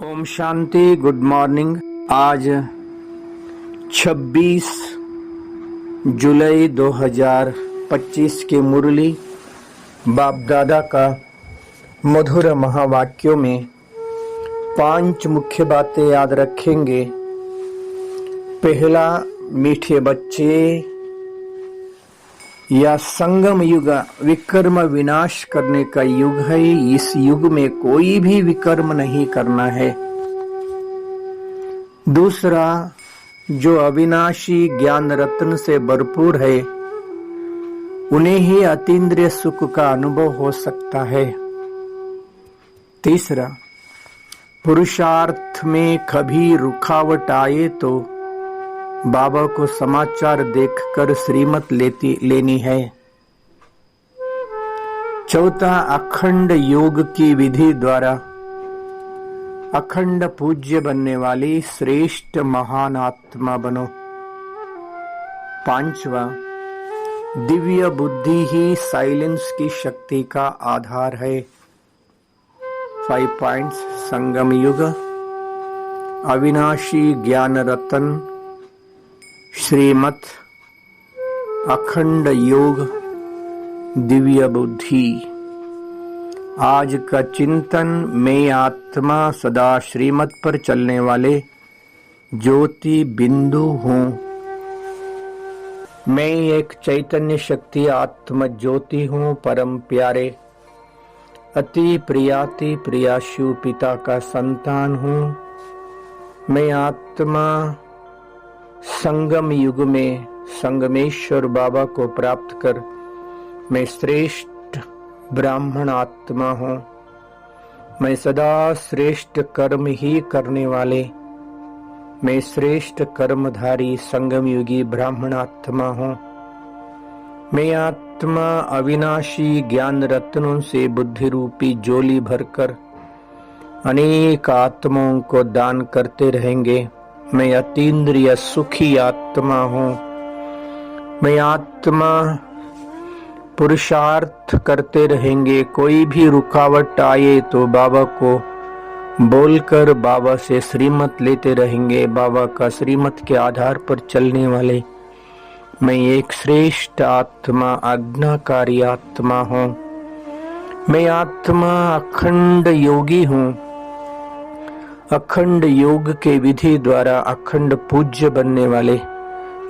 Om Shanti. Good morning. आज 26 जुलाई 2025 के मुरली बाप दादा का मधुर महावाक्यों में 5 मुख्य बातें याद रखेंगे। पहला, मीठे बच्चे या संगम युग विकर्म विनाश करने का युग है। इस युग में कोई भी विकर्म नहीं करना है। दूसरा, जो अविनाशी ज्ञान रत्न से भरपूर है उन्हें ही अतीन्द्रिय सुख का अनुभव हो सकता है। तीसरा, पुरुषार्थ में कभी रुकावट आए तो बाबा को समाचार देखकर श्रीमत लेनी है। चौथा, अखंड योग की विधि द्वारा अखंड पूज्य बनने वाली श्रेष्ठ महान आत्मा बनो। पांचवा, दिव्य बुद्धि ही साइलेंस की शक्ति का आधार है। 5 पॉइंट्स। संगम युग, अविनाशी ज्ञान रतन, श्रीमत, अखंड योग, दिव्य बुद्धि। आज का चिंतन, मैं आत्मा सदा श्रीमत पर चलने वाले ज्योति बिंदु हूँ। मैं एक चैतन्य शक्ति आत्म ज्योति हूँ। परम प्यारे अति प्रियाति प्रियाशु पिता का संतान हूँ। मैं आत्मा संगम युग में संगमेश्वर बाबा को प्राप्त कर मैं श्रेष्ठ ब्राह्मण आत्मा हूँ। मैं सदा श्रेष्ठ कर्म ही करने वाले मैं श्रेष्ठ कर्मधारी संगम युगी ब्राह्मण आत्मा हूँ। मैं आत्मा अविनाशी ज्ञान रत्नों से बुद्धि रूपी झोली भरकर अनेक आत्माओं को दान करते रहेंगे। मैं अतीन्द्रिय सुखी आत्मा हूँ। मैं आत्मा पुरुषार्थ करते रहेंगे। कोई भी रुकावट आए तो बाबा को बोलकर बाबा से श्रीमत लेते रहेंगे। बाबा का श्रीमत के आधार पर चलने वाले मैं एक श्रेष्ठ आत्मा आज्ञाकारी आत्मा हूँ। मैं आत्मा अखंड योगी हूँ। अखंड योग के विधि द्वारा अखंड पूज्य बनने वाले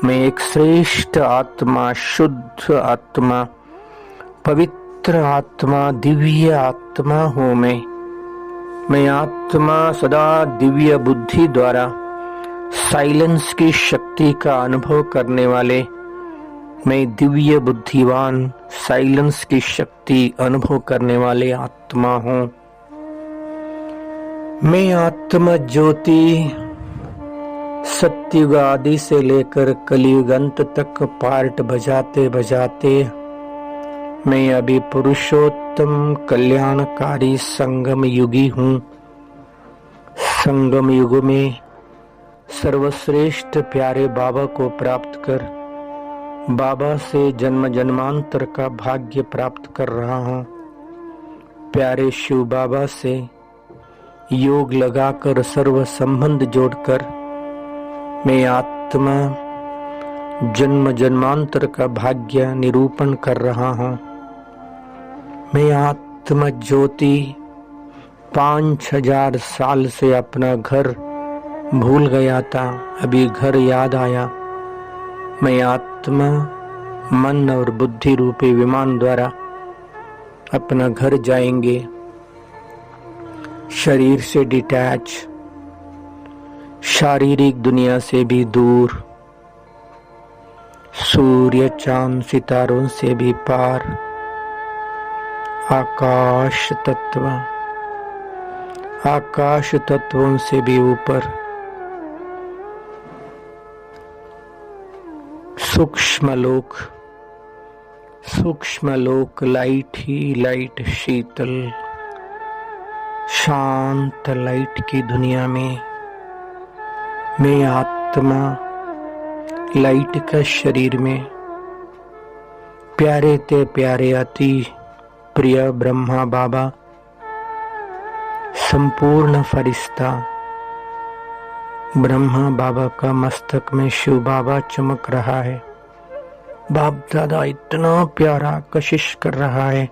मैं एक श्रेष्ठ आत्मा, शुद्ध आत्मा, पवित्र आत्मा, दिव्य आत्मा हूँ। मैं आत्मा सदा दिव्य बुद्धि द्वारा साइलेंस की शक्ति का अनुभव करने वाले मैं दिव्य बुद्धिवान, साइलेंस की शक्ति अनुभव करने वाले आत्मा हूँ। मैं आत्मा ज्योति सत्युग आदि से लेकर कलयुग अंत तक पार्ट बजाते बजाते मैं अभी पुरुषोत्तम कल्याणकारी संगम युगी हूँ। संगम युग में सर्वश्रेष्ठ प्यारे बाबा को प्राप्त कर बाबा से जन्म जन्मांतर का भाग्य प्राप्त कर रहा हूँ। प्यारे शिव बाबा से योग लगाकर सर्व संबंध जोड़कर मैं आत्मा जन्म जन्मांतर का भाग्य निरूपण कर रहा हूँ। मैं आत्मा ज्योति 5000 साल से अपना घर भूल गया था, अभी घर याद आया। मैं आत्मा मन और बुद्धि रूपी विमान द्वारा अपना घर जाएंगे। शरीर से डिटैच, शारीरिक दुनिया से भी दूर, सूर्य चांद सितारों से भी पार, आकाश तत्वों से भी ऊपर, सूक्ष्म लोक लाइट ही लाइट, शीतल शांत लाइट की दुनिया में मैं आत्मा लाइट का शरीर में प्यारे ते प्यारे अति प्रिय ब्रह्मा बाबा संपूर्ण फरिश्ता ब्रह्मा बाबा का मस्तक में शिव बाबा चमक रहा है। बाप दादा इतना प्यारा कशिश कर रहा है।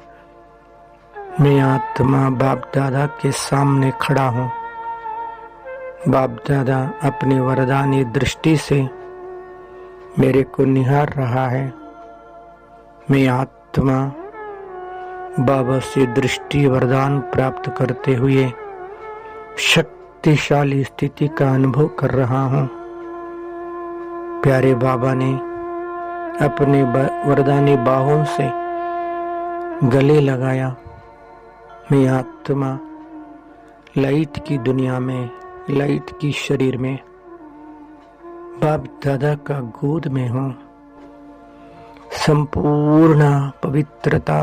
मैं आत्मा बाप दादा के सामने खड़ा हूँ। बाप दादा अपनी वरदानी दृष्टि से मेरे को निहार रहा है। मैं आत्मा बाबा से दृष्टि वरदान प्राप्त करते हुए शक्तिशाली स्थिति का अनुभव कर रहा हूँ। प्यारे बाबा ने अपने वरदानी बाहों से गले लगाया। मैं आत्मा लाइट की दुनिया में, लाइट की शरीर में बाप दादा का गोद में हूँ। संपूर्ण पवित्रता,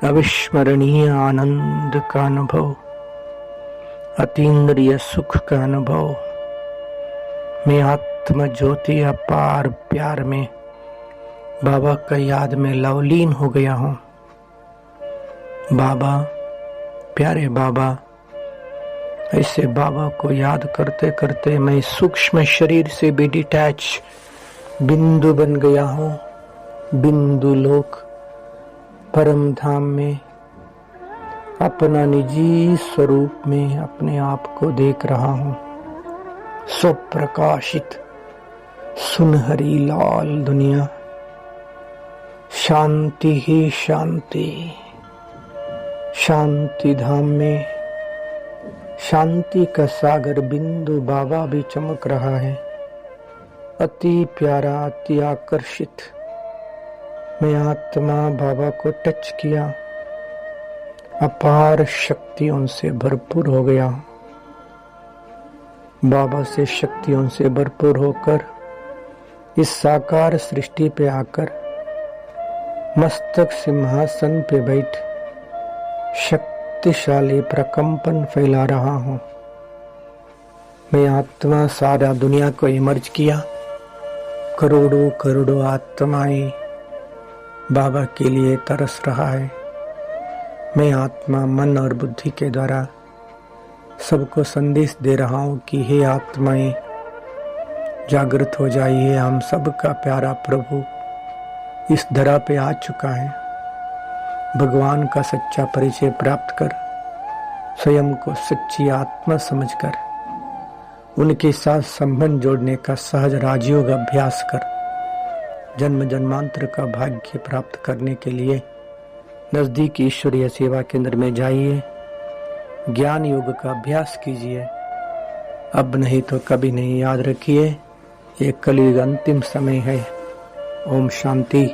अविस्मरणीय आनंद का अनुभव, अतीन्द्रिय सुख का अनुभव। मैं आत्म ज्योति अपार प्यार में बाबा का याद में लवलीन हो गया हूँ। बाबा, प्यारे बाबा, ऐसे बाबा को याद करते करते मैं सूक्ष्म शरीर से भी डिटैच बिंदु बन गया हूँ। बिंदु लोक परम धाम में अपना निजी स्वरूप में अपने आप को देख रहा हूँ। स्वप्रकाशित सुनहरी लाल दुनिया, शांति ही शांति। शांति धाम में शांति का सागर बिंदु बाबा भी चमक रहा है। अति प्यारा, अति आकर्षित। मैं आत्मा बाबा को टच किया, अपार शक्तियों से भरपूर हो गया। बाबा से शक्तियों से भरपूर होकर इस साकार सृष्टि पे आकर मस्तक सिंहासन पे बैठ शक्तिशाली प्रकंपन फैला रहा हूं। मैं आत्मा सारा दुनिया को इमर्ज किया। करोड़ों करोड़ों आत्माएं बाबा के लिए तरस रहा है। मैं आत्मा मन और बुद्धि के द्वारा सबको संदेश दे रहा हूं कि हे आत्माएं, जागृत हो जाइए। हम सबका प्यारा प्रभु इस धरा पे आ चुका है। भगवान का सच्चा परिचय प्राप्त कर, स्वयं को सच्ची आत्मा समझकर उनके साथ संबंध जोड़ने का सहज राजयोग अभ्यास कर जन्म जन्मांतर का भाग्य प्राप्त करने के लिए नजदीकी ईश्वरीय सेवा केंद्र में जाइए। ज्ञान योग का अभ्यास कीजिए। अब नहीं तो कभी नहीं। याद रखिए, ये कलयुग अंतिम समय है। ओम शांति।